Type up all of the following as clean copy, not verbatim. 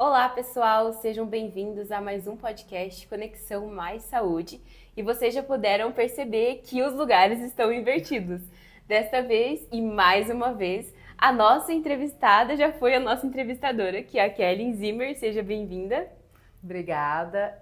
Olá, pessoal, sejam bem-vindos a mais um podcast Conexão Mais Saúde. E vocês já puderam perceber que os lugares estão invertidos. Desta vez e mais uma vez, a nossa entrevistada já foi a nossa entrevistadora, que é a Kelly Zimmer. Seja bem-vinda. Obrigada.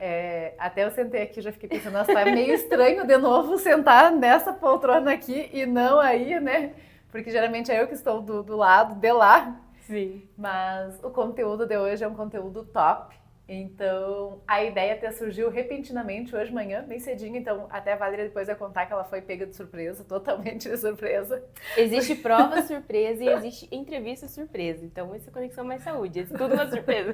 Até eu sentei aqui, já fiquei pensando, nossa, tá meio estranho de novo sentar nessa poltrona aqui e não aí, né? Porque geralmente é eu que estou do lado de lá. Sim. Mas o conteúdo de hoje é um conteúdo top. Então, a ideia até surgiu repentinamente hoje de manhã, bem cedinho. Então, até a Valéria depois vai contar que ela foi pega de surpresa, totalmente de surpresa. Existe prova surpresa e existe entrevista surpresa. Então, essa é Conexão Mais Saúde, é tudo uma surpresa.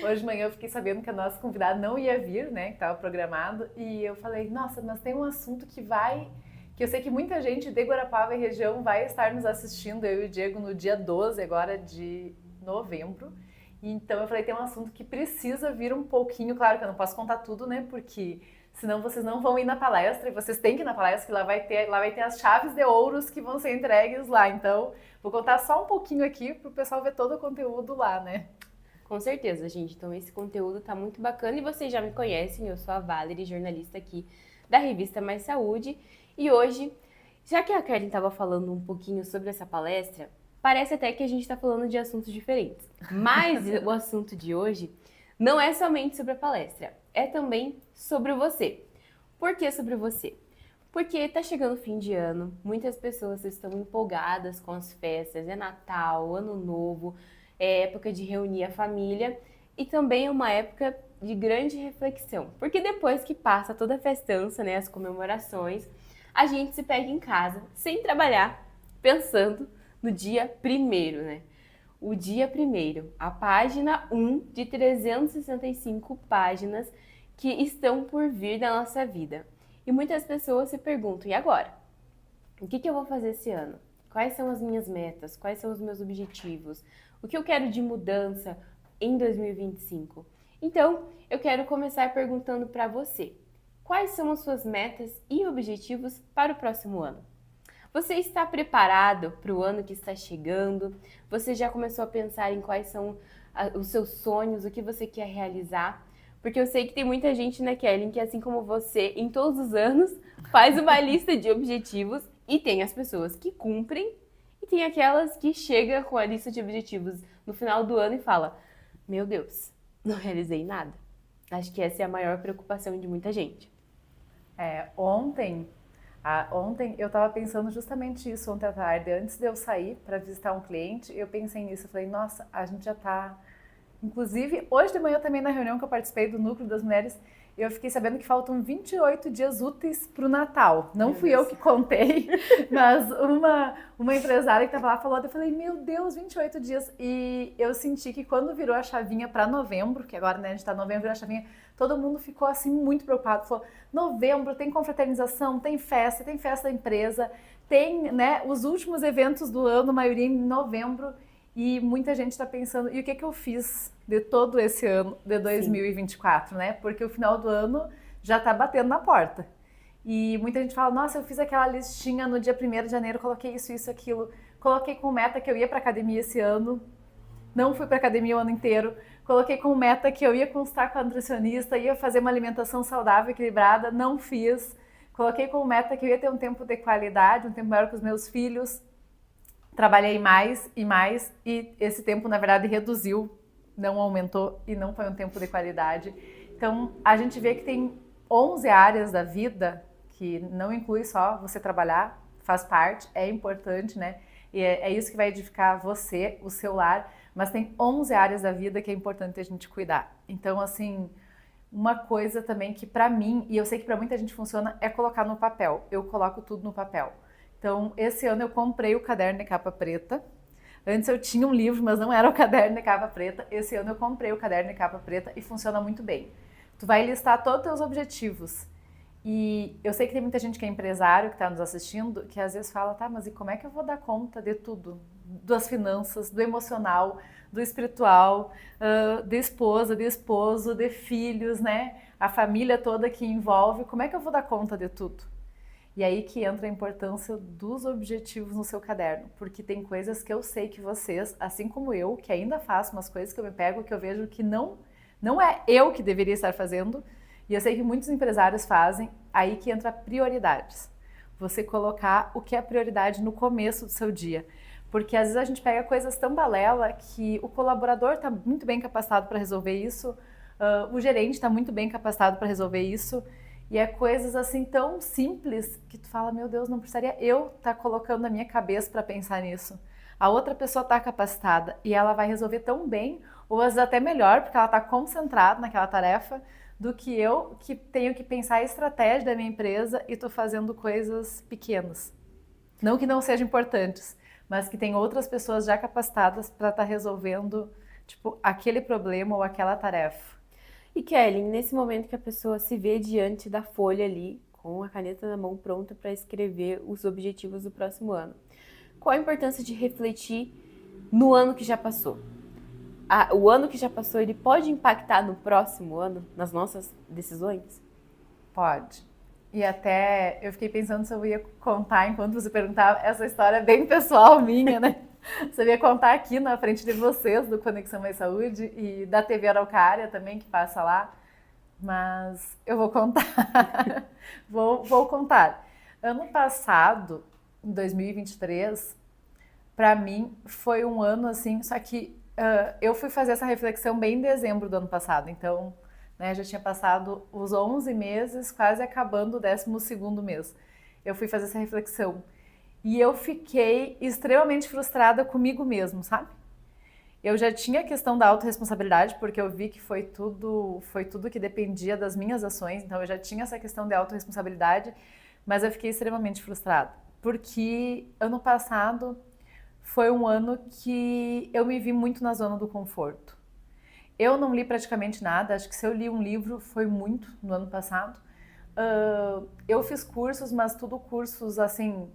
Hoje de manhã eu fiquei sabendo que a nossa convidada não ia vir, né, que estava programado. E eu falei, nossa, mas tem um assunto que eu sei que muita gente de Guarapava e região vai estar nos assistindo, eu e o Diego, no dia 12 agora de novembro. Então eu falei, tem um assunto que precisa vir um pouquinho, claro que eu não posso contar tudo, né, porque senão vocês não vão ir na palestra, e vocês têm que ir na palestra, que lá vai ter as chaves de ouros que vão ser entregues lá. Então vou contar só um pouquinho aqui para o pessoal ver todo o conteúdo lá, né. Com certeza, gente. Então esse conteúdo tá muito bacana e vocês já me conhecem, eu sou a Valerie, jornalista aqui da revista Mais Saúde. E hoje, já que a Karen estava falando um pouquinho sobre essa palestra, parece até que a gente está falando de assuntos diferentes. Mas o assunto de hoje não é somente sobre a palestra, é também sobre você. Por que sobre você? Porque está chegando o fim de ano, muitas pessoas estão empolgadas com as festas, é Natal, Ano Novo, é época de reunir a família e também é uma época de grande reflexão. Porque depois que passa toda a festança, né, as comemorações, a gente se pega em casa, sem trabalhar, pensando no dia 1º, né? O dia 1º, a página 1 de 365 páginas que estão por vir da nossa vida. E muitas pessoas se perguntam, e agora? O que eu vou fazer esse ano? Quais são as minhas metas? Quais são os meus objetivos? O que eu quero de mudança em 2025? Então, eu quero começar perguntando para você. Quais são as suas metas e objetivos para o próximo ano? Você está preparado para o ano que está chegando? Você já começou a pensar em quais são os seus sonhos, o que você quer realizar? Porque eu sei que tem muita gente, né, Kelly, que assim como você, em todos os anos, faz uma lista de objetivos e tem as pessoas que cumprem e tem aquelas que chegam com a lista de objetivos no final do ano e fala: meu Deus, não realizei nada. Acho que essa é a maior preocupação de muita gente. Ontem eu estava pensando justamente isso ontem à tarde, antes de eu sair para visitar um cliente, eu pensei nisso, eu falei, nossa, a gente já está... Inclusive, hoje de manhã também na reunião que eu participei do Núcleo das Mulheres, eu fiquei sabendo que faltam 28 dias úteis para o Natal. Não fui eu que contei, mas uma empresária que estava lá falou, eu falei, meu Deus, 28 dias. E eu senti que quando virou a chavinha para novembro, que agora, né, a gente está em novembro, virou a chavinha, todo mundo ficou assim muito preocupado. Falou, novembro tem confraternização, tem festa da empresa, tem, né, os últimos eventos do ano, a maioria em novembro. E muita gente está pensando, e o que eu fiz de todo esse ano de 2024, né? Porque o final do ano já está batendo na porta. E muita gente fala, nossa, eu fiz aquela listinha no dia 1º de janeiro, coloquei isso, aquilo. Coloquei como meta que eu ia para academia esse ano. Não fui para academia o ano inteiro. Coloquei como meta que eu ia consultar com a nutricionista, ia fazer uma alimentação saudável, equilibrada. Não fiz. Coloquei como meta que eu ia ter um tempo de qualidade, um tempo maior com os meus filhos. Trabalhei mais e esse tempo, na verdade, reduziu, não aumentou e não foi um tempo de qualidade. Então, a gente vê que tem 11 áreas da vida, que não inclui só você trabalhar, faz parte, é importante, né? E é isso que vai edificar você, o seu lar, mas tem 11 áreas da vida que é importante a gente cuidar. Então, assim, uma coisa também que para mim, e eu sei que para muita gente funciona, é colocar no papel. Eu coloco tudo no papel. Então, esse ano eu comprei o caderno de capa preta. Antes eu tinha um livro, mas não era o caderno de capa preta. Esse ano eu comprei o caderno de capa preta e funciona muito bem. Tu vai listar todos os teus objetivos. E eu sei que tem muita gente que é empresário, que está nos assistindo, que às vezes fala, tá, mas e como é que eu vou dar conta de tudo? Das finanças, do emocional, do espiritual, de esposa, de esposo, de filhos, né? A família toda que envolve, como é que eu vou dar conta de tudo? E aí que entra a importância dos objetivos no seu caderno, porque tem coisas que eu sei que vocês, assim como eu, que ainda faço umas coisas que eu me pego, que eu vejo que não é eu que deveria estar fazendo, e eu sei que muitos empresários fazem, aí que entra prioridades. Você colocar o que é prioridade no começo do seu dia. Porque às vezes a gente pega coisas tão balela que o colaborador está muito bem capacitado para resolver isso, o gerente está muito bem capacitado para resolver isso, e é coisas assim tão simples que tu fala, meu Deus, não precisaria eu estar colocando na minha cabeça para pensar nisso. A outra pessoa está capacitada e ela vai resolver tão bem, ou às vezes até melhor, porque ela está concentrada naquela tarefa, do que eu que tenho que pensar a estratégia da minha empresa e estou fazendo coisas pequenas. Não que não sejam importantes, mas que tem outras pessoas já capacitadas para estar resolvendo, tipo, aquele problema ou aquela tarefa. E Kelly, nesse momento que a pessoa se vê diante da folha ali, com a caneta na mão pronta para escrever os objetivos do próximo ano, qual a importância de refletir no ano que já passou? O ano que já passou, ele pode impactar no próximo ano, nas nossas decisões? Pode. E até eu fiquei pensando se eu ia contar, enquanto você perguntava, essa história bem pessoal minha, né? Se eu ia contar aqui na frente de vocês, do Conexão Mais Saúde e da TV Araucária também, que passa lá. Mas eu vou contar. vou contar. Ano passado, em 2023, para mim foi um ano assim, só que eu fui fazer essa reflexão bem em dezembro do ano passado, então, né, já tinha passado os 11 meses, quase acabando o 12º mês. Eu fui fazer essa reflexão e eu fiquei extremamente frustrada comigo mesmo, sabe? Eu já tinha a questão da autorresponsabilidade, porque eu vi que foi tudo que dependia das minhas ações, então eu já tinha essa questão de autorresponsabilidade, mas eu fiquei extremamente frustrada, porque ano passado foi um ano que eu me vi muito na zona do conforto. Eu não li praticamente nada, acho que se eu li um livro foi muito no ano passado. Eu fiz cursos, mas tudo cursos assim,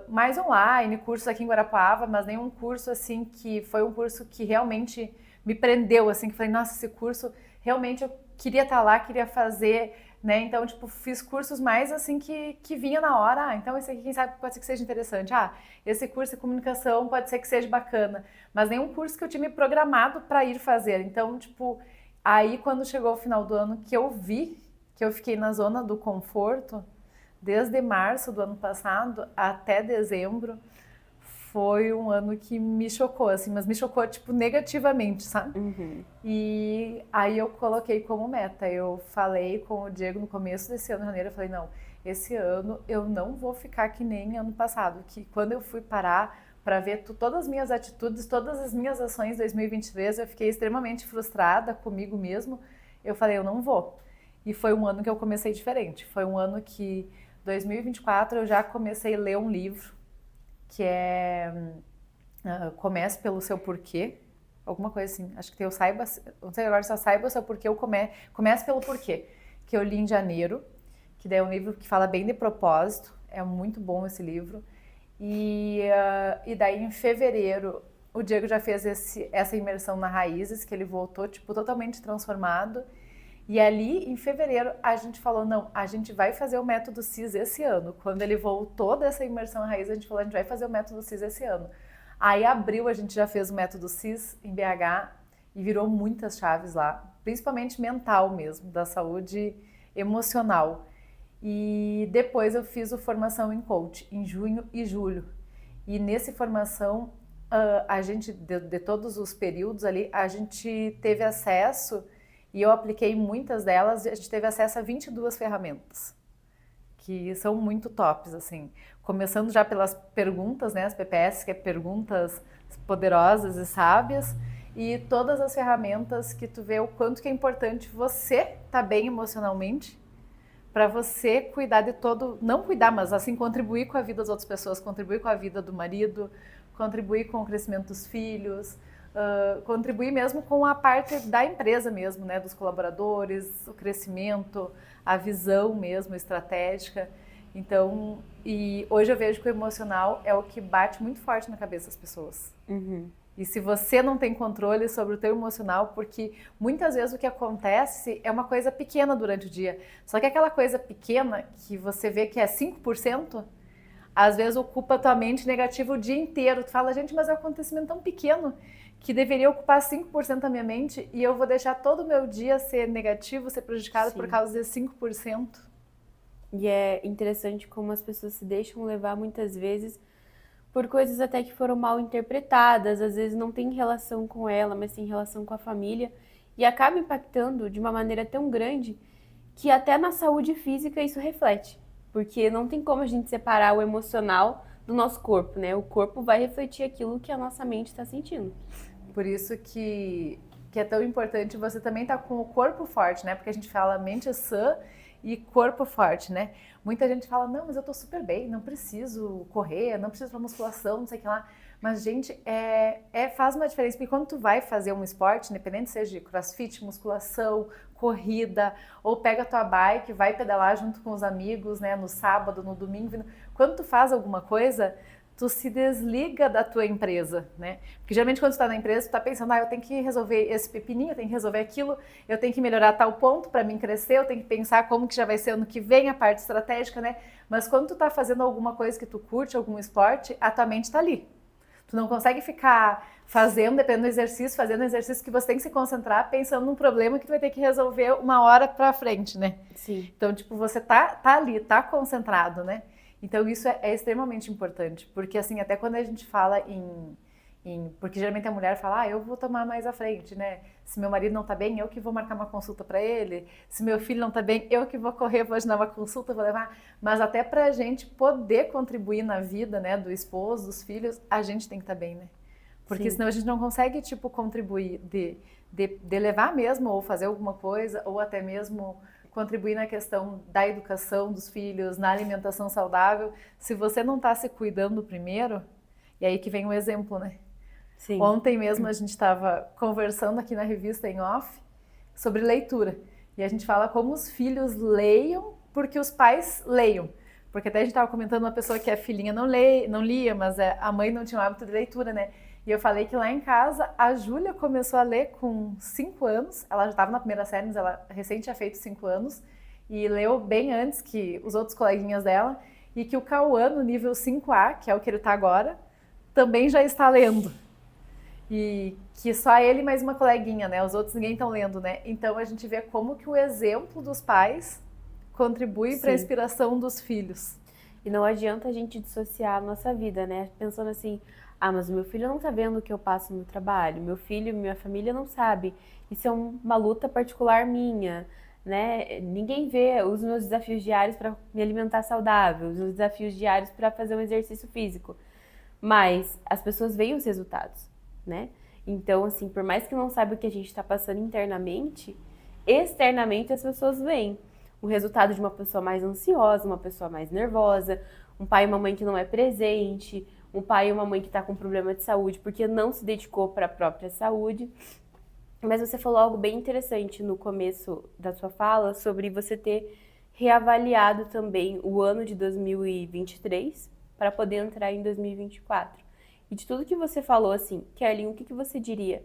mais online, cursos aqui em Guarapuava, mas nenhum curso assim que foi um curso que realmente me prendeu, assim, que falei, nossa, esse curso realmente eu queria estar lá, queria fazer, né? Então, tipo, fiz cursos mais assim que vinha na hora. Então esse aqui, quem sabe, pode ser que seja interessante. Esse curso de comunicação pode ser que seja bacana. Mas nenhum curso que eu tinha me programado para ir fazer. Então, tipo, aí quando chegou o final do ano que eu vi que eu fiquei na zona do conforto, desde março do ano passado até dezembro, foi um ano que me chocou, assim, mas me chocou, tipo, negativamente, sabe? Uhum. E aí eu coloquei como meta, eu falei com o Diego no começo desse ano, em janeiro, eu falei, não, esse ano eu não vou ficar que nem ano passado, que quando eu fui parar para ver todas as minhas atitudes, todas as minhas ações em 2023, eu fiquei extremamente frustrada comigo mesmo, eu falei, eu não vou. E foi um ano que eu comecei diferente, foi um ano que, 2024, eu já comecei a ler um livro, que é Comece pelo Seu Porquê, alguma coisa assim, acho que tem o Saiba, não sei agora se eu Saiba o Seu Porquê ou Comece pelo Porquê, que eu li em janeiro, que daí é um livro que fala bem de propósito, é muito bom esse livro, e daí em fevereiro o Diego já fez essa imersão na Raízes, que ele voltou tipo totalmente transformado, e ali em fevereiro a gente falou, não, a gente vai fazer o método CIS esse ano. Quando ele voltou dessa imersão na Raízes, a gente falou, a gente vai fazer o método CIS esse ano. Aí abril a gente já fez o método CIS em BH e virou muitas chaves lá, principalmente mental mesmo, da saúde emocional. E depois eu fiz o formação em coach em junho e julho. E nessa formação, a gente, de todos os períodos ali, a gente teve acesso, e eu apliquei muitas delas, a gente teve acesso a 22 ferramentas, que são muito tops, assim. Começando já pelas perguntas, né, as PPS, que é perguntas poderosas e sábias, e todas as ferramentas que tu vê o quanto que é importante você estar bem emocionalmente, para você cuidar de todo, não cuidar, mas assim contribuir com a vida das outras pessoas, contribuir com a vida do marido, contribuir com o crescimento dos filhos, contribuir mesmo com a parte da empresa mesmo, né, dos colaboradores, o crescimento, a visão mesmo estratégica. Então, e hoje eu vejo que o emocional é o que bate muito forte na cabeça das pessoas. E se você não tem controle sobre o teu emocional, porque muitas vezes o que acontece é uma coisa pequena durante o dia, só que aquela coisa pequena que você vê que é 5%, às vezes ocupa a tua mente negativa o dia inteiro. Tu fala, gente, mas é um acontecimento tão pequeno que deveria ocupar 5% da minha mente e eu vou deixar todo o meu dia ser negativo, ser prejudicado por causa desse 5%. E é interessante como as pessoas se deixam levar muitas vezes por coisas até que foram mal interpretadas, às vezes não tem relação com ela, mas tem relação com a família, e acaba impactando de uma maneira tão grande que até na saúde física isso reflete, porque não tem como a gente separar o emocional do nosso corpo, né? O corpo vai refletir aquilo que a nossa mente está sentindo. Por isso que é tão importante você também estar com o corpo forte, né? Porque a gente fala mente sã e corpo forte, né? Muita gente fala, não, mas eu tô super bem, não preciso correr, não preciso pra musculação, não sei o que lá. Mas, gente, faz uma diferença, porque quando tu vai fazer um esporte, independente seja de crossfit, musculação, corrida, ou pega a tua bike, vai pedalar junto com os amigos, né, no sábado, no domingo, quando tu faz alguma coisa, tu se desliga da tua empresa, né? Porque geralmente quando tu tá na empresa, tu tá pensando, eu tenho que resolver esse pepininho, eu tenho que resolver aquilo, eu tenho que melhorar tal ponto para mim crescer, eu tenho que pensar como que já vai ser ano que vem, a parte estratégica, né? Mas quando tu tá fazendo alguma coisa que tu curte, algum esporte, a tua mente tá ali. Tu não consegue ficar fazendo, dependendo do exercício, fazendo exercício que você tem que se concentrar pensando num problema que tu vai ter que resolver uma hora pra frente, né? Sim. Então, tipo, você tá ali, tá concentrado, né? Então isso é extremamente importante, porque assim, até quando a gente fala porque geralmente a mulher fala, eu vou tomar mais à frente, né? Se meu marido não tá bem, eu que vou marcar uma consulta para ele. Se meu filho não tá bem, eu que vou correr, vou agendar uma consulta, vou levar. Mas até pra gente poder contribuir na vida, né, do esposo, dos filhos, a gente tem que estar bem, né? Porque senão a gente não consegue, tipo, contribuir de levar mesmo, ou fazer alguma coisa, ou até mesmo contribuir na questão da educação dos filhos, na alimentação saudável, se você não está se cuidando primeiro, e aí que vem um exemplo, né? Sim. Ontem mesmo a gente estava conversando aqui na revista em off sobre leitura, e a gente fala como os filhos leiam porque os pais leiam. Porque até a gente estava comentando uma pessoa que a filhinha não lia, mas a mãe não tinha o hábito de leitura, né? E eu falei que lá em casa a Júlia começou a ler com 5 anos, ela já estava na primeira série, mas ela recém tinha feito 5 anos, e leu bem antes que os outros coleguinhas dela, e que o Cauã, no nível 5A, que é o que ele está agora, também já está lendo. E que só ele mais uma coleguinha, né? Os outros ninguém estão lendo, né? Então a gente vê como que o exemplo dos pais contribui para a inspiração dos filhos. E não adianta a gente dissociar a nossa vida, né? Pensando assim, mas o meu filho não tá vendo o que eu passo no trabalho, meu filho, minha família não sabe. Isso é uma luta particular minha, né? Ninguém vê os meus desafios diários para me alimentar saudável, os meus desafios diários para fazer um exercício físico. Mas as pessoas veem os resultados, né? Então, assim, por mais que não saiba o que a gente está passando internamente, externamente as pessoas veem o resultado de uma pessoa mais ansiosa, uma pessoa mais nervosa, um pai e uma mãe que não é presente, um pai e uma mãe que está com problema de saúde porque não se dedicou para a própria saúde. Mas você falou algo bem interessante no começo da sua fala sobre você ter reavaliado também o ano de 2023 para poder entrar em 2024. E de tudo que você falou, assim, Kerlin, o que você diria?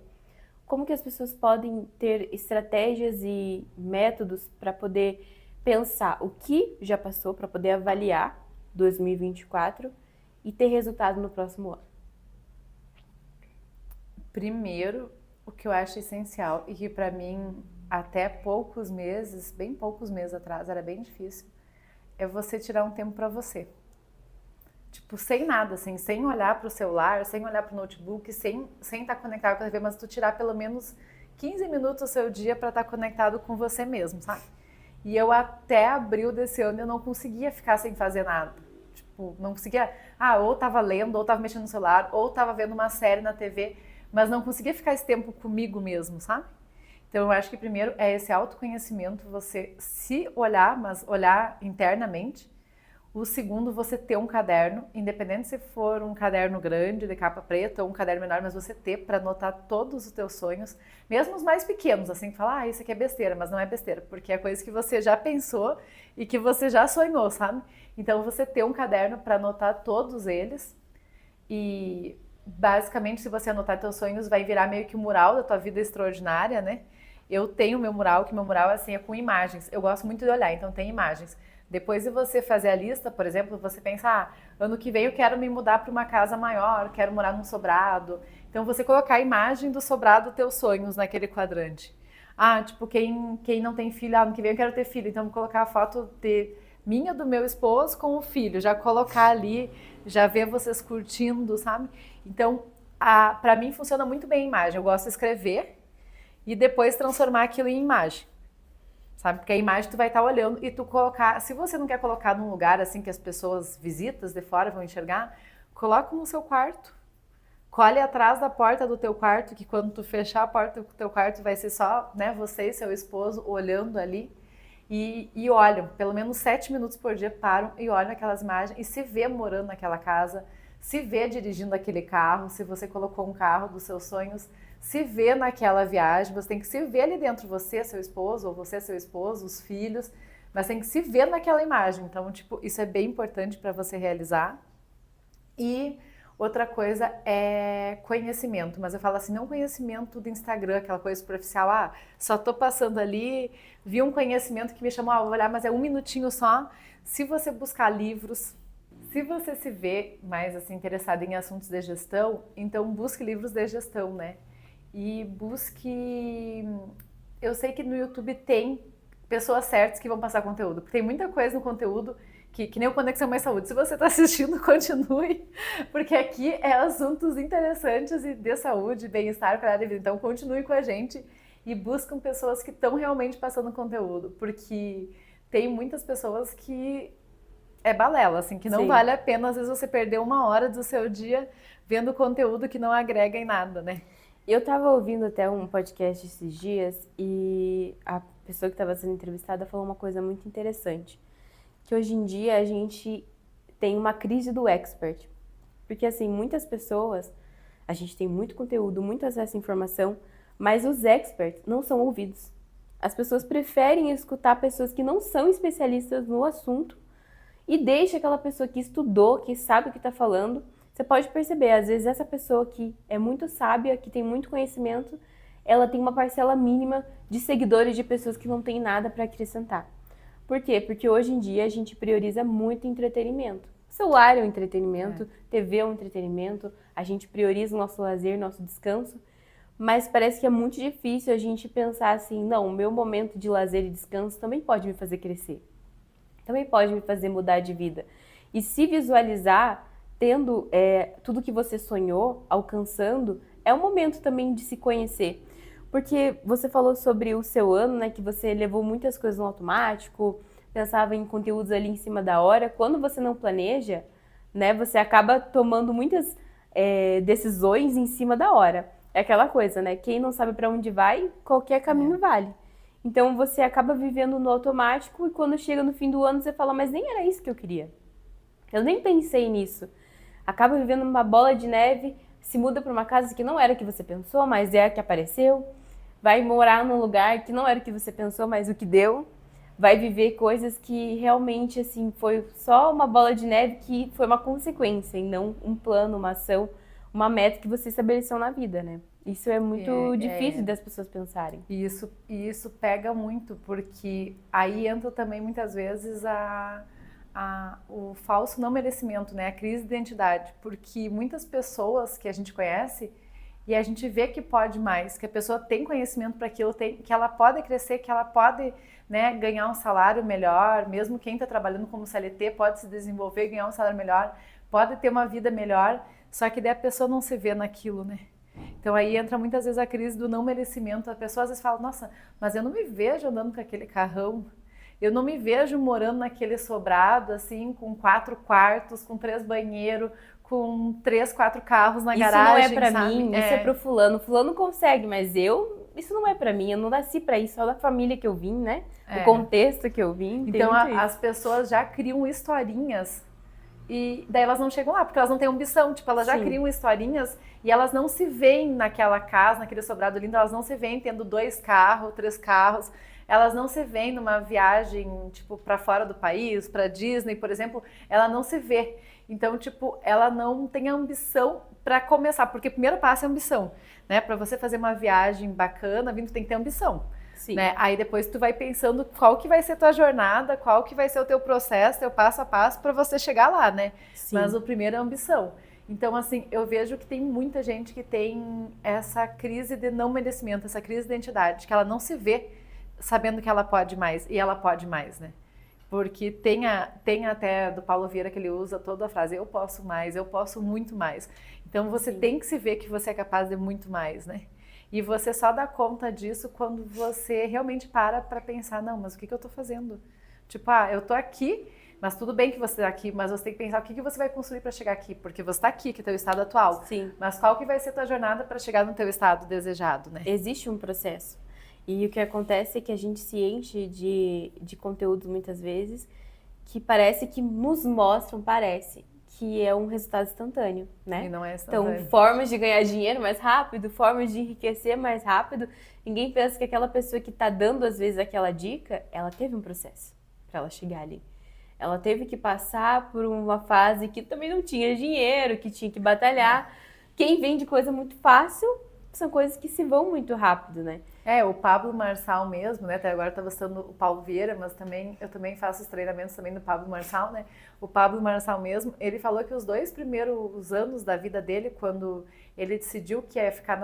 Como que as pessoas podem ter estratégias e métodos para poder pensar o que já passou, para poder avaliar 2024 e ter resultado no próximo ano? Primeiro, o que eu acho essencial e que para mim até poucos meses, bem poucos meses atrás, era bem difícil, é você tirar um tempo para você. Tipo, sem nada, assim, sem olhar para o celular, sem olhar para o notebook, sem estar conectado com a TV, mas tu tirar pelo menos 15 minutos do seu dia para estar conectado com você mesmo, sabe? E eu até abril desse ano eu não conseguia ficar sem fazer nada. Tipo, não conseguia, ou tava lendo, ou tava mexendo no celular, ou tava vendo uma série na TV, mas não conseguia ficar esse tempo comigo mesmo, sabe? Então eu acho que primeiro é esse autoconhecimento, você se olhar, mas olhar internamente. O segundo, você ter um caderno, independente se for um caderno grande, de capa preta, ou um caderno menor, mas você ter para anotar todos os teus sonhos, mesmo os mais pequenos, assim, falar, isso aqui é besteira, mas não é besteira, porque é coisa que você já pensou e que você já sonhou, sabe? Então, você ter um caderno para anotar todos eles e, basicamente, se você anotar teus sonhos, vai virar meio que um mural da tua vida extraordinária, né? Eu tenho meu mural, que meu mural, assim, é com imagens. Eu gosto muito de olhar, então tem imagens. Depois de você fazer a lista, por exemplo, você pensa, ano que vem eu quero me mudar para uma casa maior, quero morar num sobrado. Então você colocar a imagem do sobrado dos teus sonhos naquele quadrante. Tipo, quem não tem filho, ano que vem eu quero ter filho, então vou colocar a foto de minha, do meu esposo com o filho, já colocar ali, já ver vocês curtindo, sabe? Então, para mim funciona muito bem a imagem. Eu gosto de escrever e depois transformar aquilo em imagem. Sabe? Porque a imagem tu vai estar olhando e tu colocar, se você não quer colocar num lugar assim que as pessoas visitas de fora vão enxergar, coloca no seu quarto. Colhe atrás da porta do teu quarto, que quando tu fechar a porta do teu quarto vai ser só, né, você e seu esposo olhando ali e olham, pelo menos 7 minutos por dia param e olham aquelas imagens e se vê morando naquela casa, se vê dirigindo aquele carro, se você colocou um carro dos seus sonhos, se vê naquela viagem, você tem que se ver ali dentro, você, seu esposo, ou você, seu esposo, os filhos, mas tem que se ver naquela imagem. Então, tipo, isso é bem importante para você realizar. E outra coisa é conhecimento, mas eu falo assim, não conhecimento do Instagram, aquela coisa superficial, só tô passando ali, vi um conhecimento que me chamou, vou olhar, mas é 1 minutinho só. Se você buscar livros, se você se vê mais assim interessado em assuntos de gestão, então busque livros de gestão, né? E busque... Eu sei que no YouTube tem pessoas certas que vão passar conteúdo, porque tem muita coisa no conteúdo que nem o Conexão Mais Saúde. Se você está assistindo, continue, porque aqui é assuntos interessantes e de saúde, bem-estar, qualidade de vida. Então continue com a gente e buscam pessoas que estão realmente passando conteúdo, porque tem muitas pessoas que é balela, assim, que não vale a pena, às vezes, você perder 1 hora do seu dia vendo conteúdo que não agrega em nada, né? Eu tava ouvindo até um podcast esses dias e a pessoa que estava sendo entrevistada falou uma coisa muito interessante, que hoje em dia a gente tem uma crise do expert, porque assim, muitas pessoas, a gente tem muito conteúdo, muito acesso à informação, mas os experts não são ouvidos. As pessoas preferem escutar pessoas que não são especialistas no assunto e deixa aquela pessoa que estudou, que sabe o que está falando. Você pode perceber, às vezes essa pessoa que é muito sábia, que tem muito conhecimento, ela tem uma parcela mínima de seguidores de pessoas que não têm nada para acrescentar. Por quê? Porque hoje em dia a gente prioriza muito entretenimento. O celular é um entretenimento, TV é um entretenimento, a gente prioriza o nosso lazer, nosso descanso, mas parece que é muito difícil a gente pensar assim, não, o meu momento de lazer e descanso também pode me fazer crescer, também pode me fazer mudar de vida. E se visualizar tendo tudo que você sonhou, alcançando, é um momento também de se conhecer. Porque você falou sobre o seu ano, né, que você levou muitas coisas no automático, pensava em conteúdos ali em cima da hora. Quando você não planeja, né, você acaba tomando muitas decisões em cima da hora. É aquela coisa, né, quem não sabe para onde vai, qualquer caminho vale. Então você acaba vivendo no automático e quando chega no fim do ano você fala, mas nem era isso que eu queria. Eu nem pensei nisso. Acaba vivendo uma bola de neve, se muda para uma casa que não era a que você pensou, mas é a que apareceu. Vai morar num lugar que não era o que você pensou, mas o que deu. Vai viver coisas que realmente, assim, foi só uma bola de neve que foi uma consequência e não um plano, uma ação, uma meta que você estabeleceu na vida, né? Isso é muito difícil das pessoas pensarem. E isso pega muito, porque aí entra também muitas vezes o falso não merecimento, né? A crise de identidade, porque muitas pessoas que a gente conhece e a gente vê que pode mais, que a pessoa tem conhecimento para aquilo, que ela pode crescer, que ela pode, né, ganhar um salário melhor, mesmo quem está trabalhando como CLT pode se desenvolver, ganhar um salário melhor, pode ter uma vida melhor, só que daí a pessoa não se vê naquilo, né? Então aí entra muitas vezes a crise do não merecimento. A pessoa às vezes fala, nossa, mas eu não me vejo andando com aquele carrão, eu não me vejo morando naquele sobrado, assim, com 4 quartos, com 3 banheiros, com 3, 4 carros na garagem, isso não é pra sabe? mim, isso é pro fulano. Fulano consegue, mas eu isso não é pra mim, eu não nasci pra isso, só da família que eu vim, né? É. Do contexto que eu vim. Então tem muito isso. as pessoas já criam historinhas e daí elas não chegam lá, porque elas não têm ambição. Tipo, elas já Sim. criam historinhas e elas não se veem naquela casa, naquele sobrado lindo, elas não se veem tendo 2 carros, 3 carros. Elas não se veem numa viagem, tipo, para fora do país, para Disney, por exemplo. Ela não se vê. Então, tipo, ela não tem ambição para começar, porque o primeiro passo é ambição, né? Para você fazer uma viagem bacana, tu tem que ter ambição. Sim. Né? Aí depois tu vai pensando qual que vai ser tua jornada, qual que vai ser o teu processo, teu passo a passo para você chegar lá, né? Sim. Mas o primeiro é a ambição. Então, assim, eu vejo que tem muita gente que tem essa crise de não merecimento, essa crise de identidade, que ela não se vê sabendo que ela pode mais, e ela pode mais, né? Porque tem até do Paulo Vieira que ele usa toda a frase, eu posso mais, eu posso muito mais. Então você Sim. tem que se ver que você é capaz de muito mais, né? E você só dá conta disso quando você realmente para pensar, não, mas o que eu tô fazendo? Tipo, eu tô aqui, mas tudo bem que você tá aqui, mas você tem que pensar o que você vai construir para chegar aqui, porque você tá aqui, que é teu estado atual. Sim. Mas qual que vai ser tua jornada para chegar no teu estado desejado, né? Existe um processo. E o que acontece é que a gente se enche de conteúdos muitas vezes que parece que nos mostram, que é um resultado instantâneo, né? E não é instantâneo. Então, formas de ganhar dinheiro mais rápido, formas de enriquecer mais rápido. Ninguém pensa que aquela pessoa que está dando, às vezes, aquela dica, ela teve um processo para ela chegar ali. Ela teve que passar por uma fase que também não tinha dinheiro, que tinha que batalhar. Quem vende coisa muito fácil são coisas que se vão muito rápido, né? O Pablo Marçal mesmo, né? Até agora eu estava citando o Paulo Vieira, mas eu também faço os treinamentos também do Pablo Marçal, né? O Pablo Marçal mesmo, ele falou que os 2 primeiros anos da vida dele, quando ele decidiu que ia ficar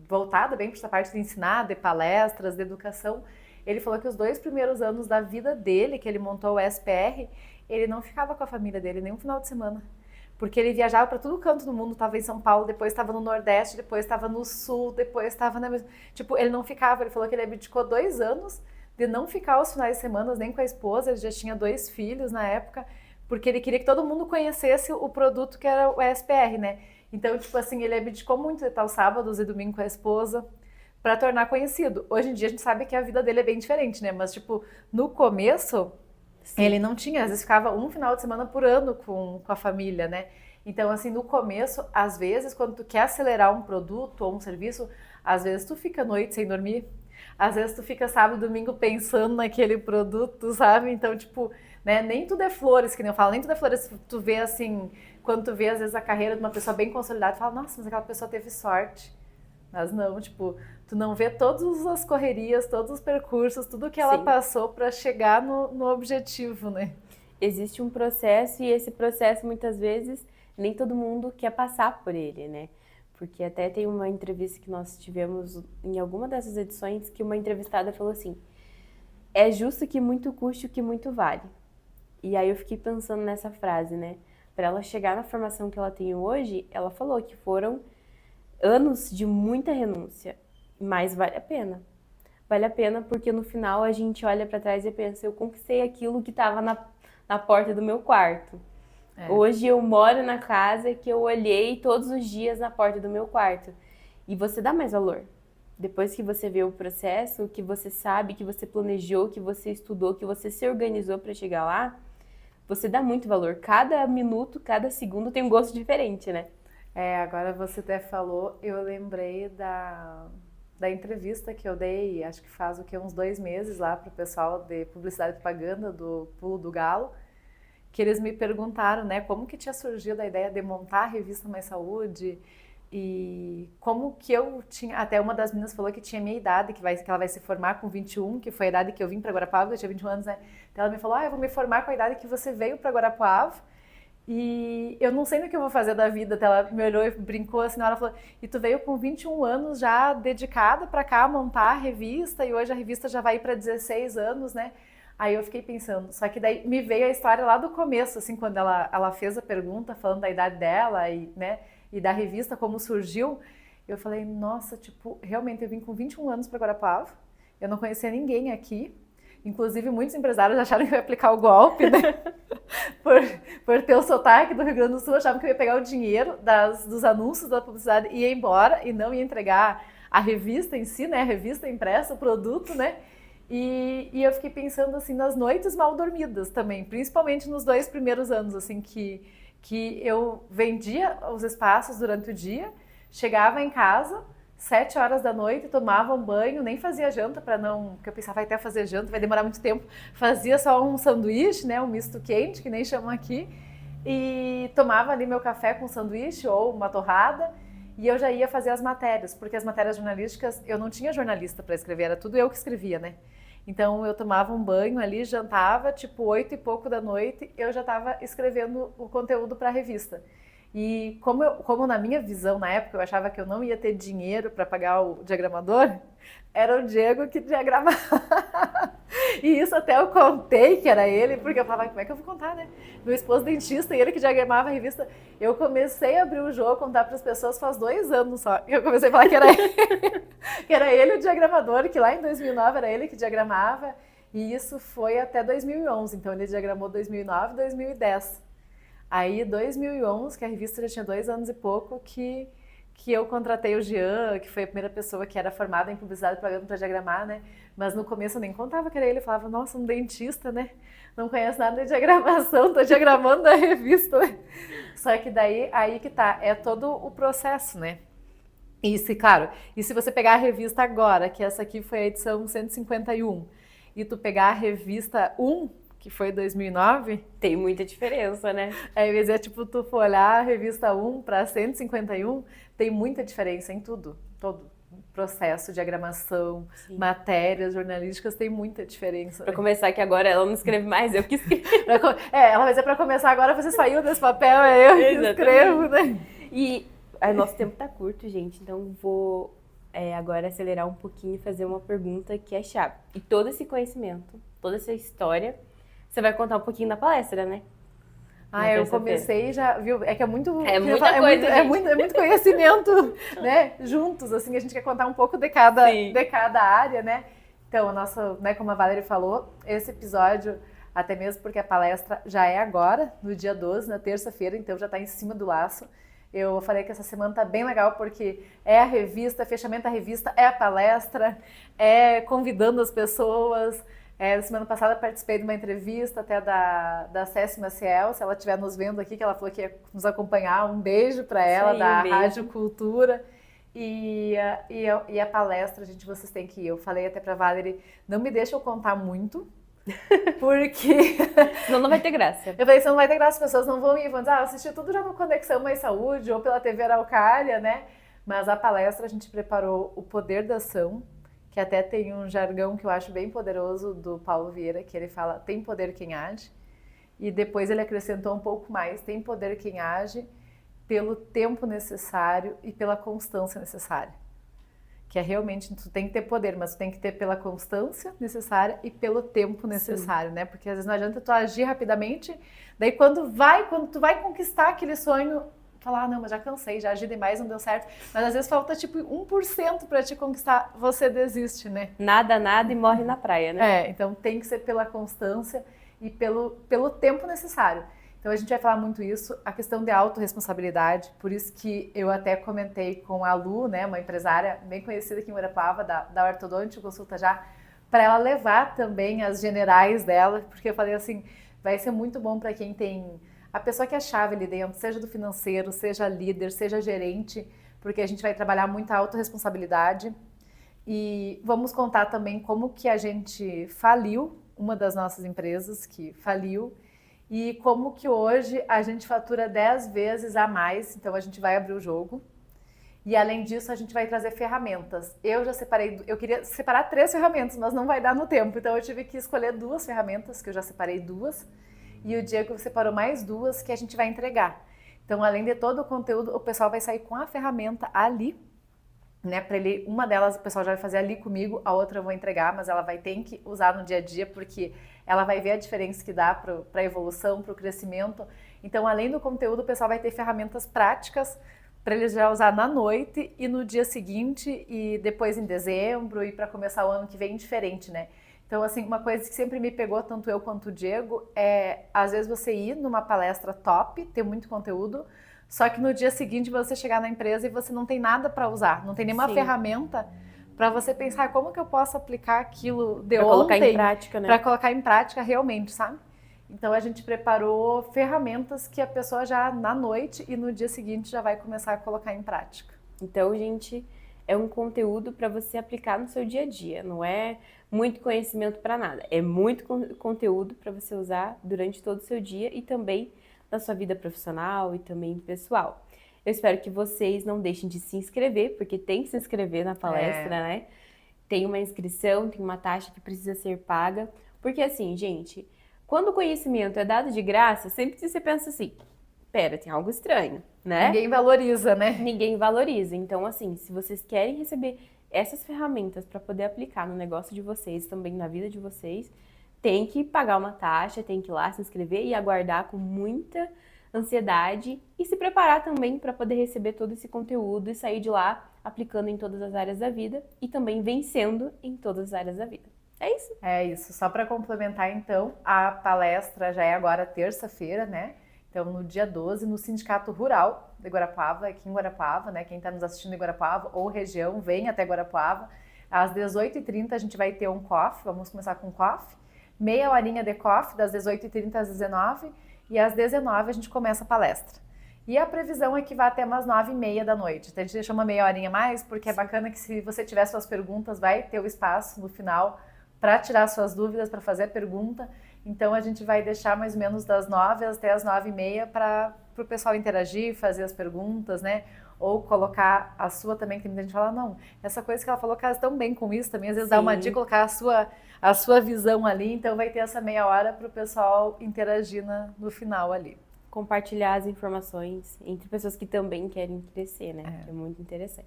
voltado bem para essa parte de ensinar, de palestras, de educação, ele falou que os 2 primeiros anos da vida dele, que ele montou o SPR, ele não ficava com a família dele nem um final de semana. Porque ele viajava para todo canto do mundo, estava em São Paulo, depois estava no Nordeste, depois estava no Sul, depois estava na... Tipo, ele não ficava, ele falou que ele abdicou 2 anos de não ficar os finais de semana nem com a esposa, ele já tinha 2 filhos na época, porque ele queria que todo mundo conhecesse o produto que era o SPR, né? Então, tipo assim, ele abdicou muito de estar os sábados e domingo com a esposa para tornar conhecido. Hoje em dia a gente sabe que a vida dele é bem diferente, né? Mas, tipo, no começo... Sim. Ele não tinha, às vezes ficava um final de semana por ano com a família, né? Então, assim, no começo, às vezes, quando tu quer acelerar um produto ou um serviço, às vezes tu fica noite sem dormir, às vezes tu fica sábado e domingo pensando naquele produto, sabe? Então, tipo, né, nem tudo é flores, que nem eu falo, nem tudo é flores. Tu vê, assim, quando tu vê, às vezes, a carreira de uma pessoa bem consolidada, tu fala, nossa, mas aquela pessoa teve sorte. Mas não, tipo, tu não vê todas as correrias, todos os percursos, tudo que ela passou para chegar no objetivo, né? Existe um processo e esse processo, muitas vezes, nem todo mundo quer passar por ele, né? Porque até tem uma entrevista que nós tivemos em alguma dessas edições que uma entrevistada falou assim, é justo que muito custe o que muito vale. E aí eu fiquei pensando nessa frase, né? Para ela chegar na formação que ela tem hoje, ela falou que foram anos de muita renúncia, mas vale a pena. Vale a pena porque no final a gente olha para trás e pensa, eu conquistei aquilo que estava na porta do meu quarto. Hoje eu moro na casa que eu olhei todos os dias na porta do meu quarto. E você dá mais valor. Depois que você vê o processo, que você sabe, que você planejou, que você estudou, que você se organizou para chegar lá, você dá muito valor. Cada minuto, cada segundo tem um gosto diferente, né? Agora você até falou, eu lembrei da entrevista que eu dei, acho que faz uns 2 meses lá para o pessoal de publicidade e propaganda do Pulo do Galo, que eles me perguntaram, né, como que tinha surgido a ideia de montar a revista Mais Saúde e como que eu tinha, até uma das meninas falou que tinha minha idade, que ela vai se formar com 21, que foi a idade que eu vim para Guarapuava, eu tinha 21 anos, né, então ela me falou, eu vou me formar com a idade que você veio para Guarapuava, e eu não sei no que eu vou fazer da vida. Ela me olhou e brincou assim, ela falou, e tu veio com 21 anos já dedicada para cá a montar a revista, e hoje a revista já vai para 16 anos, né? Aí eu fiquei pensando, só que daí me veio a história lá do começo, assim, quando ela fez a pergunta falando da idade dela e, né, e da revista, como surgiu, eu falei, nossa, tipo, realmente eu vim com 21 anos para Guarapuava, eu não conhecia ninguém aqui, inclusive muitos empresários acharam que eu ia aplicar o golpe, né? por ter o sotaque do Rio Grande do Sul, achavam que eu ia pegar o dinheiro dos anúncios da publicidade e ia embora e não ia entregar a revista em si, né? A revista impressa, o produto, né? E eu fiquei pensando assim nas noites mal dormidas também, principalmente nos 2 primeiros anos, assim, que eu vendia os espaços durante o dia, chegava em casa 7 horas da noite, tomava um banho, nem fazia janta para não, porque eu pensava vai até fazer janta, vai demorar muito tempo, fazia só um sanduíche, né, um misto quente, que nem chamam aqui, e tomava ali meu café com sanduíche ou uma torrada. E eu já ia fazer as matérias, porque as matérias jornalísticas, eu não tinha jornalista para escrever, era tudo eu que escrevia, né? Então eu tomava um banho ali, jantava, tipo 8 e pouco da noite, eu já estava escrevendo o conteúdo para a revista. E como na minha visão, na época, eu achava que eu não ia ter dinheiro para pagar o diagramador, era o Diego que diagramava. E isso até eu contei que era ele, porque eu falava, como é que eu vou contar, né? Meu esposo dentista e ele que diagramava a revista. Eu comecei a abrir o jogo, contar para as pessoas faz 2 anos só. E eu comecei a falar que era ele, que era ele o diagramador, que lá em 2009 era ele que diagramava. E isso foi até 2011, então ele diagramou 2009 e 2010. Aí, 2011, que a revista já tinha 2 anos e pouco, que eu contratei o Jean, que foi a primeira pessoa que era formada em publicidade e propaganda para diagramar, né? Mas no começo eu nem contava que era ele, eu falava, nossa, um dentista, né? Não conhece nada de diagramação, tô diagramando a revista, né? Só que daí, aí que tá, é todo o processo, né? E se, claro, e se você pegar a revista agora, que essa aqui foi a edição 151, e tu pegar a revista 1, que foi 2009... Tem muita diferença, né? Às vezes é tipo, tu for olhar a revista 1 para 151, tem muita diferença em tudo, todo processo, diagramação, sim, matérias jornalísticas, tem muita diferença. Para começar que agora ela não escreve mais, eu que escrevo. Ela vai dizer para começar agora, você saiu desse papel, é eu que escrevo, né? E nosso tempo tá curto, gente, então vou agora acelerar um pouquinho e fazer uma pergunta que é chave. E todo esse conhecimento, toda essa história, você vai contar um pouquinho na palestra, né? Eu comecei já, viu? É que é muito... É muita coisa, é muito conhecimento, né? Juntos, assim, a gente quer contar um pouco de cada área, né? Então, a nossa, né, como a Valerie falou, esse episódio, até mesmo porque a palestra já é agora, no dia 12, na terça-feira, então já tá em cima do laço. Eu falei que essa semana tá bem legal porque é a revista, fechamento da revista, é a palestra, é convidando as pessoas. Semana passada participei de uma entrevista até da Cécia Maciel, se ela estiver nos vendo aqui, que ela falou que ia nos acompanhar, um beijo para ela, da Rádio Cultura. E a palestra, gente, vocês têm que ir. Eu falei até para a Valerie, não me deixa eu contar muito, porque... Senão não vai ter graça. Eu falei, senão não vai ter graça, as pessoas não vão ir, vão dizer, assistir tudo já no Conexão Mais Saúde ou pela TV Araucária, né? Mas a palestra a gente preparou o poder da ação, que até tem um jargão que eu acho bem poderoso do Paulo Vieira, que ele fala, tem poder quem age, e depois ele acrescentou um pouco mais, tem poder quem age pelo tempo necessário e pela constância necessária. Que é realmente, tu tem que ter poder, mas tu tem que ter pela constância necessária e pelo tempo necessário, né? Porque às vezes não adianta tu agir rapidamente, daí quando tu vai conquistar aquele sonho, falar, não, mas já cansei, já agi demais, não deu certo. Mas às vezes falta tipo 1% para te conquistar, você desiste, né? Nada e morre na praia, né? Então tem que ser pela constância e pelo tempo necessário. Então a gente vai falar muito isso, a questão de autorresponsabilidade, por isso que eu até comentei com a Lu, né, uma empresária bem conhecida aqui em Uruguaiana, da Ortodonte Consulta Já, para ela levar também as generais dela, porque eu falei assim, vai ser muito bom para quem tem... A pessoa que é chave ali dentro, seja do financeiro, seja líder, seja gerente, porque a gente vai trabalhar muita autorresponsabilidade. E vamos contar também como que a gente faliu, uma das nossas empresas que faliu, e como que hoje a gente fatura 10 vezes a mais, então a gente vai abrir o jogo. E além disso, a gente vai trazer ferramentas. Eu queria separar 3 ferramentas, mas não vai dar no tempo, então eu tive que escolher 2 ferramentas, que eu já separei 2. E o Diego separou mais 2 que a gente vai entregar. Então, além de todo o conteúdo, o pessoal vai sair com a ferramenta ali, né? Uma delas o pessoal já vai fazer ali comigo, a outra eu vou entregar, mas ela vai ter que usar no dia a dia, porque ela vai ver a diferença que dá para a evolução, para o crescimento. Então, além do conteúdo, o pessoal vai ter ferramentas práticas para eles já usar na noite e no dia seguinte, e depois em dezembro, e para começar o ano que vem diferente, né? Então, assim, uma coisa que sempre me pegou, tanto eu quanto o Diego, é, às vezes, você ir numa palestra top, ter muito conteúdo, só que no dia seguinte você chegar na empresa e você não tem nada para usar, não tem nenhuma Sim. ferramenta para você pensar como que eu posso aplicar aquilo de Pra ontem colocar em prática, né? para colocar em prática realmente, sabe? Então a gente preparou ferramentas que a pessoa já na noite e no dia seguinte já vai começar a colocar em prática. Então, gente, é um conteúdo para você aplicar no seu dia a dia, não é muito conhecimento para nada, é muito conteúdo para você usar durante todo o seu dia e também na sua vida profissional e também pessoal. Eu espero que vocês não deixem de se inscrever, porque tem que se inscrever na palestra, né? Tem uma inscrição, tem uma taxa que precisa ser paga, porque assim, gente, quando o conhecimento é dado de graça, sempre você pensa assim, pera, tem algo estranho, né? Ninguém valoriza, né? Ninguém valoriza. Então, assim, se vocês querem receber essas ferramentas para poder aplicar no negócio de vocês, também na vida de vocês, tem que pagar uma taxa, tem que ir lá se inscrever e aguardar com muita ansiedade e se preparar também para poder receber todo esse conteúdo e sair de lá aplicando em todas as áreas da vida e também vencendo em todas as áreas da vida. É isso? É isso. Só para complementar, então, a palestra já é agora terça-feira, né? Então, no dia 12, no Sindicato Rural de Guarapuava, aqui em Guarapuava, né? Quem está nos assistindo em Guarapuava ou região, vem até Guarapuava. Às 18h30 a gente vai ter um coffee, vamos começar com coffee. Meia horinha de coffee, das 18h30 às 19h. E às 19h a gente começa a palestra. E a previsão é que vá até umas 9h30 da noite. Então, a gente deixou uma meia horinha a mais, porque é bacana que se você tiver suas perguntas, vai ter o espaço no final para tirar suas dúvidas, para fazer a pergunta. Então, a gente vai deixar mais ou menos das 9 até as 9h30 para o pessoal interagir, fazer as perguntas, né? Ou colocar a sua também, que tem muita gente que fala, não, essa coisa que ela falou casa tão bem com isso também, às vezes dá uma dica, colocar a sua visão ali, então vai ter essa meia hora para o pessoal interagir no final ali. Compartilhar as informações entre pessoas que também querem crescer, né? Que é muito interessante.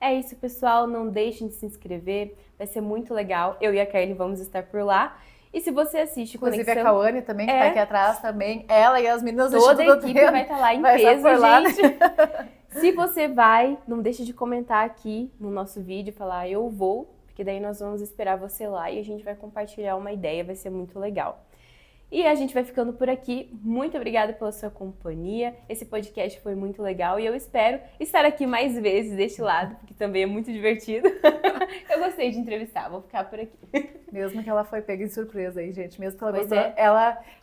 É isso, pessoal. Não deixem de se inscrever. Vai ser muito legal. Eu e a Kelly vamos estar por lá. E se você assiste Inclusive Conexão... a Cauane também, que tá aqui atrás também. Ela e as meninas do Toda a Instituto equipe vai estar lá em peso, lá, gente. Se você vai, não deixe de comentar aqui no nosso vídeo, falar eu vou, porque daí nós vamos esperar você lá e a gente vai compartilhar uma ideia, vai ser muito legal. E a gente vai ficando por aqui. Muito obrigada pela sua companhia. Esse podcast foi muito legal e eu espero estar aqui mais vezes deste lado, porque também é muito divertido. Eu gostei de entrevistar, vou ficar por aqui. Mesmo que ela foi pega de surpresa aí, gente. Mesmo que ela Pois gostou,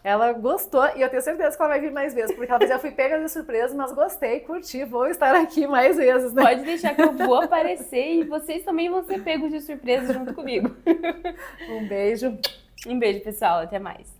ela gostou e eu tenho certeza que ela vai vir mais vezes, porque ela dizia, eu fui pega de surpresa, mas gostei, curti, vou estar aqui mais vezes, né? Pode deixar que eu vou aparecer e vocês também vão ser pegos de surpresa junto comigo. Um beijo. Um beijo, pessoal. Até mais.